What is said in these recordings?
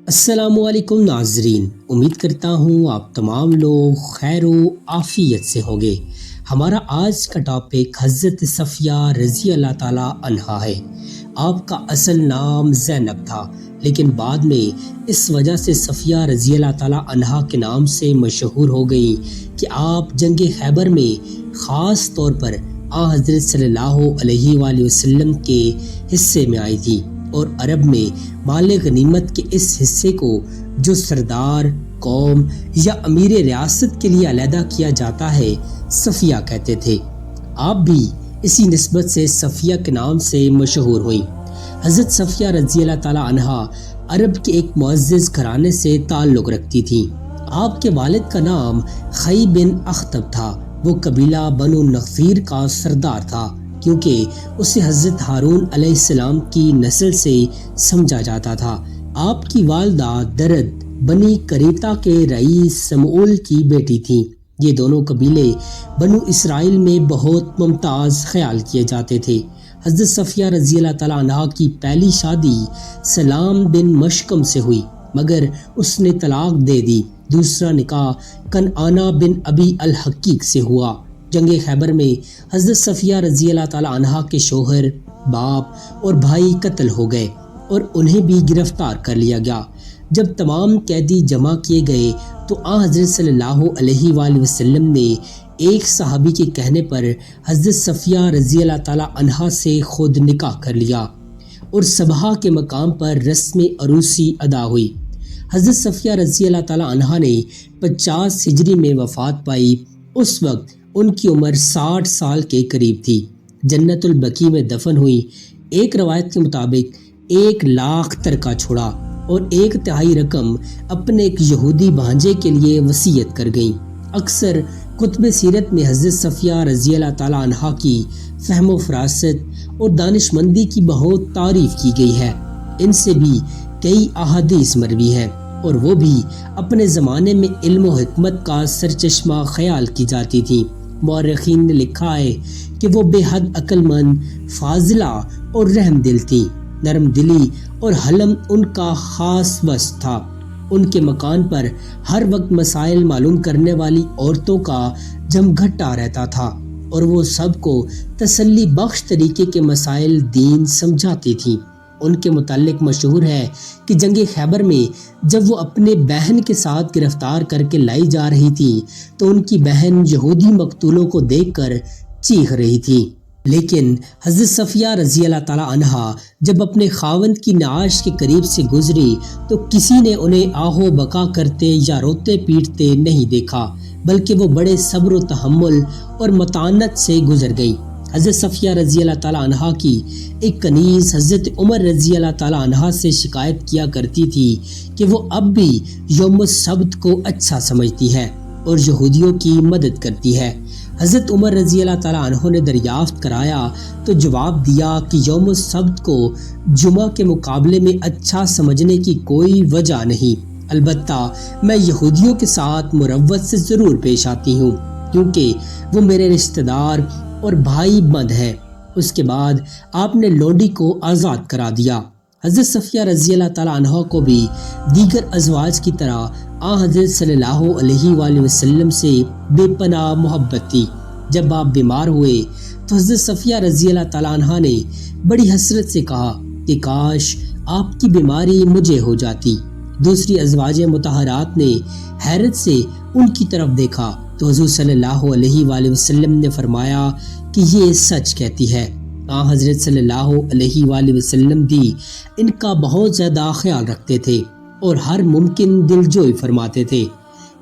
السلام علیکم ناظرین، امید کرتا ہوں آپ تمام لوگ خیر و عافیت سے ہوں گے۔ ہمارا آج کا ٹاپک حضرت صفیہ رضی اللہ تعالیٰ عنہا ہے۔ آپ کا اصل نام زینب تھا، لیکن بعد میں اس وجہ سے صفیہ رضی اللہ تعالیٰ عنہا کے نام سے مشہور ہو گئی کہ آپ جنگ خیبر میں خاص طور پر حضرت صلی اللہ علیہ وآلہ وسلم کے حصے میں آئی تھی، اور عرب میں مال غنیمت کے اس حصے کو جو سردار قوم یا امیر ریاست کے لیے علیحدہ کیا جاتا ہے صفیہ کہتے تھے۔ آپ بھی اسی نسبت سے صفیہ کے نام سے مشہور ہوئیں۔ حضرت صفیہ رضی اللہ تعالیٰ عنہا عرب کے ایک معزز گھرانے سے تعلق رکھتی تھیں۔ آپ کے والد کا نام خی بن اخطب تھا۔ وہ قبیلہ بنو نفیر کا سردار تھا، کیونکہ اسے حضرت ہارون علیہ السلام کی نسل سے سمجھا جاتا تھا۔ آپ کی والدہ درد بنی کریتا کے رئیس سمعول کی بیٹی تھیں۔ یہ دونوں قبیلے بنو اسرائیل میں بہت ممتاز خیال کیے جاتے تھے۔ حضرت صفیہ رضی اللہ تعالیٰ عنہا کی پہلی شادی سلام بن مشکم سے ہوئی، مگر اس نے طلاق دے دی۔ دوسرا نکاح کنعانہ بن ابی الحقیق سے ہوا۔ جنگ خیبر میں حضرت صفیہ رضی اللہ تعالیٰ عنہا کے شوہر، باپ اور بھائی قتل ہو گئے اور انہیں بھی گرفتار کر لیا گیا۔ جب تمام قیدی جمع کیے گئے تو حضرت صلی اللہ علیہ وآلہ وسلم نے ایک صحابی کے کہنے پر حضرت صفیہ رضی اللہ تعالیٰ عنہا سے خود نکاح کر لیا اور صباح کے مقام پر رسم عروسی ادا ہوئی۔ حضرت صفیہ رضی اللہ تعالیٰ عنہا نے 50 ہجری میں وفات پائی۔ اس وقت ان کی عمر 60 سال کے قریب تھی۔ جنت البقیع میں دفن ہوئی۔ ایک روایت کے مطابق 1,00,000 ترکہ چھوڑا اور 1/3 رقم اپنے ایک یہودی بھانجے کے لیے وصیت کر گئیں۔ اکثر کتب سیرت میں حضرت صفیہ رضی اللہ تعالیٰ عنہا کی فہم و فراست اور دانش مندی کی بہت تعریف کی گئی ہے۔ ان سے بھی کئی احادیث مروی ہیں، اور وہ بھی اپنے زمانے میں علم و حکمت کا سرچشمہ خیال کی جاتی تھیں۔ مورخین نے لکھا ہے کہ وہ بے حد عقل مند، فاضلہ اور رحم دل تھیں۔ نرم دلی اور حلم ان کا خاص وصف تھا۔ ان کے مکان پر ہر وقت مسائل معلوم کرنے والی عورتوں کا جمگھٹا رہتا تھا، اور وہ سب کو تسلی بخش طریقے کے مسائل دین سمجھاتی تھیں۔ ان کے متعلق مشہور ہے کہ جنگ خیبر میں جب وہ اپنے بہن کے ساتھ گرفتار کر کے لائی جا رہی تھی تو ان کی بہن یہودی مقتولوں کو دیکھ کر چیخ رہی تھی، لیکن حضرت صفیہ رضی اللہ تعالیٰ عنہا جب اپنے خاوند کی نعش کے قریب سے گزری تو کسی نے انہیں آہو بکا کرتے یا روتے پیٹتے نہیں دیکھا، بلکہ وہ بڑے صبر و تحمل اور متانت سے گزر گئی۔ حضرت صفیہ رضی اللہ تعالیٰ عنہا کی ایک کنیز حضرت عمر رضی اللہ تعالیٰ عنہا سے شکایت کیا کرتی تھی کہ وہ اب بھی یوم السبت کو اچھا سمجھتی ہے اور یہودیوں کی مدد کرتی ہے۔ حضرت عمر رضی اللہ تعالیٰ عنہ نے دریافت کرایا تو جواب دیا کہ یوم السبت کو جمعہ کے مقابلے میں اچھا سمجھنے کی کوئی وجہ نہیں، البتہ میں یہودیوں کے ساتھ مروت سے ضرور پیش آتی ہوں، کیونکہ وہ میرے رشتہ دار اور بھائی بند ہے۔ اس کے بعد آپ نے لونڈی کو آزاد کرا دیا۔ حضرت صفیہ رضی اللہ تعالیٰ عنہ کو بھی دیگر ازواج کی طرح حضرت صلی اللہ علیہ وآلہ وسلم سے بے پناہ محبت تھی۔ جب آپ بیمار ہوئے تو حضرت صفیہ رضی اللہ تعالیٰ عنہ نے بڑی حسرت سے کہا کہ کاش آپ کی بیماری مجھے ہو جاتی۔ دوسری ازواج مطہرات نے حیرت سے ان کی طرف دیکھا تو حضور صلی اللہ علیہ وآلہ وسلم نے فرمایا کہ یہ سچ کہتی ہے۔ حضرت صلی اللہ علیہ وآلہ وسلم بھی ان کا بہت زیادہ خیال رکھتے تھے اور ہر ممکن دلجوئی فرماتے تھے۔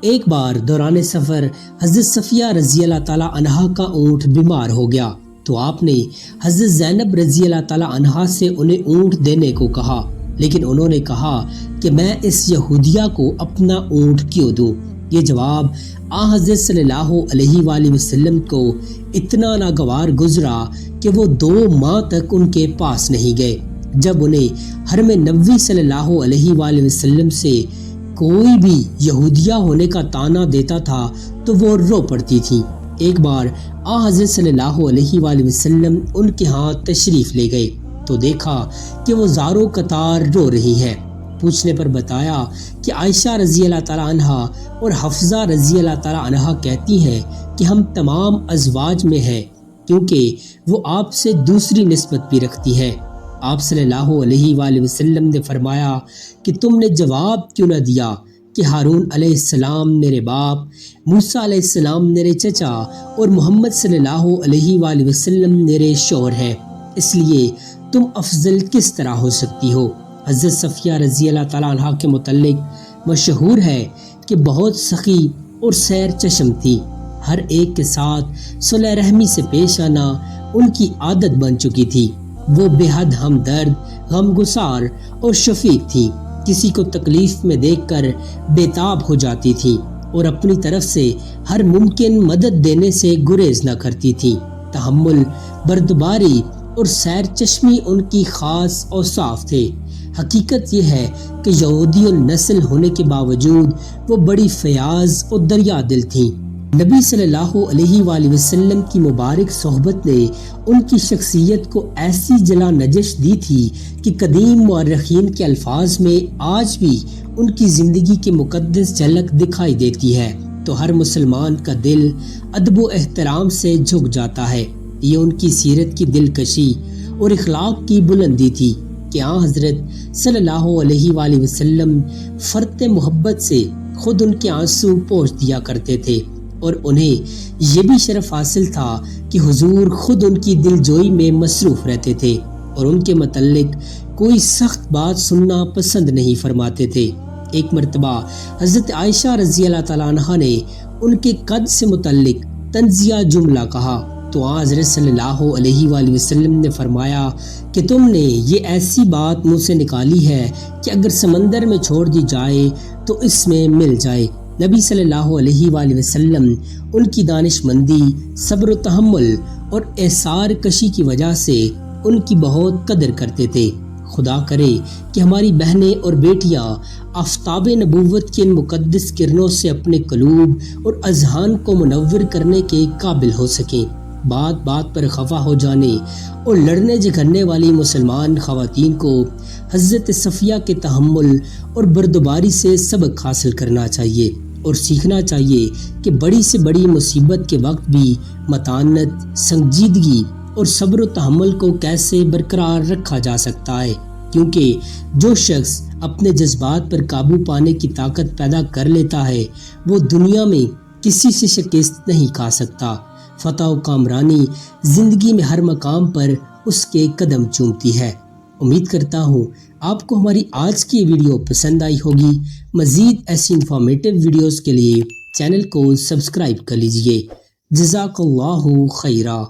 ایک بار دوران سفر حضرت صفیہ رضی اللہ تعالیٰ عنہا کا اونٹ بیمار ہو گیا تو آپ نے حضرت زینب رضی اللہ تعالیٰ عنہا سے انہیں اونٹ دینے کو کہا، لیکن انہوں نے کہا کہ میں اس یہودیہ کو اپنا اونٹ کیوں دوں۔ یہ جواب حضرت صلی اللہ علیہ وآلہ وسلم کو اتنا ناگوار گزرا کہ وہ 2 ماہ تک ان کے پاس نہیں گئے۔ جب انہیں حرم نبوی صلی اللہ علیہ وآلہ وسلم سے کوئی بھی یہودیہ ہونے کا طعنہ دیتا تھا تو وہ رو پڑتی تھیں۔ ایک بار حضرت صلی اللہ علیہ وآلہ وسلم ان کے ہاں تشریف لے گئے تو دیکھا کہ وہ زاروں قطار رو رہی ہے۔ پوچھنے پر بتایا کہ عائشہ رضی اللہ تعالیٰ عنہا اور حفصہ رضی اللہ تعالیٰ عنہا کہتی ہیں کہ ہم تمام ازواج میں ہیں، کیونکہ وہ آپ سے دوسری نسبت بھی رکھتی ہیں۔ آپ صلی اللہ علیہ وآلہ وسلم نے فرمایا کہ تم نے جواب کیوں نہ دیا کہ ہارون علیہ السلام میرے باپ، موسیٰ علیہ السلام میرے چچا اور محمد صلی اللہ علیہ وآلہ وسلم میرے شوہر ہیں، اس لیے تم افضل کس طرح ہو سکتی ہو۔ حضرت صفیہ رضی اللہ تعالیٰ عنہ کے متعلق مشہور ہے کہ بہت سخی اور سیر چشم تھی، ہر ایک کے ساتھ صلح رحمی سے پیش آنا ان کی عادت بن چکی تھی۔ وہ بے حد ہمدرد، غم گسار اور شفیق تھی، کسی کو تکلیف میں دیکھ کر بےتاب ہو جاتی تھی اور اپنی طرف سے ہر ممکن مدد دینے سے گریز نہ کرتی تھی۔ تحمل، بردباری اور سیر چشمی ان کی خاص اوصاف تھے۔ حقیقت یہ ہے کہ یہودی النسل ہونے کے باوجود وہ بڑی فیاض اور دریا دل تھیں۔ نبی صلی اللہ علیہ وآلہ وسلم کی مبارک صحبت نے ان کی شخصیت کو ایسی جلا نجش دی تھی کہ قدیم مورخین کے الفاظ میں آج بھی ان کی زندگی کی مقدس جھلک دکھائی دیتی ہے تو ہر مسلمان کا دل ادب و احترام سے جھک جاتا ہے۔ یہ ان کی سیرت کی دلکشی اور اخلاق کی بلندی تھی کہ حضرت صلی اللہ علیہ وآلہ وسلم فرط محبت سے خود ان کے آنسو پوچھ دیا کرتے تھے، اور انہیں یہ بھی شرف حاصل تھا کہ حضور خود ان کی دل جوئی میں مصروف رہتے تھے اور ان کے متعلق کوئی سخت بات سننا پسند نہیں فرماتے تھے۔ ایک مرتبہ حضرت عائشہ رضی اللہ تعالیٰ عنہا نے ان کے قد سے متعلق تنزیہ جملہ کہا تو حضرت صلی اللہ علیہ وآلہ وسلم نے فرمایا کہ تم نے یہ ایسی بات منہ سے نکالی ہے کہ اگر سمندر میں چھوڑ دی جائے تو اس میں مل جائے۔ نبی صلی اللہ علیہ وآلہ وسلم ان کی دانش مندی، صبر و تحمل اور احسار کشی کی وجہ سے ان کی بہت قدر کرتے تھے۔ خدا کرے کہ ہماری بہنیں اور بیٹیاں آفتاب نبوت کی ان مقدس کرنوں سے اپنے قلوب اور اذہان کو منور کرنے کے قابل ہو سکیں۔ بات بات پر خفا ہو جانے اور لڑنے جھگڑنے والی مسلمان خواتین کو حضرت صفیہ کے تحمل اور بردباری سے سبق حاصل کرنا چاہیے اور سیکھنا چاہیے کہ بڑی سے بڑی مصیبت کے وقت بھی متانت، سنجیدگی اور صبر و تحمل کو کیسے برقرار رکھا جا سکتا ہے، کیونکہ جو شخص اپنے جذبات پر قابو پانے کی طاقت پیدا کر لیتا ہے وہ دنیا میں کسی سے شکست نہیں کھا سکتا۔ فتح و کامرانی زندگی میں ہر مقام پر اس کے قدم چومتی ہے۔ امید کرتا ہوں آپ کو ہماری آج کی ویڈیو پسند آئی ہوگی۔ مزید ایسی انفارمیٹو ویڈیوز کے لیے چینل کو سبسکرائب کر لیجئے۔ جزاک اللہ خیرہ۔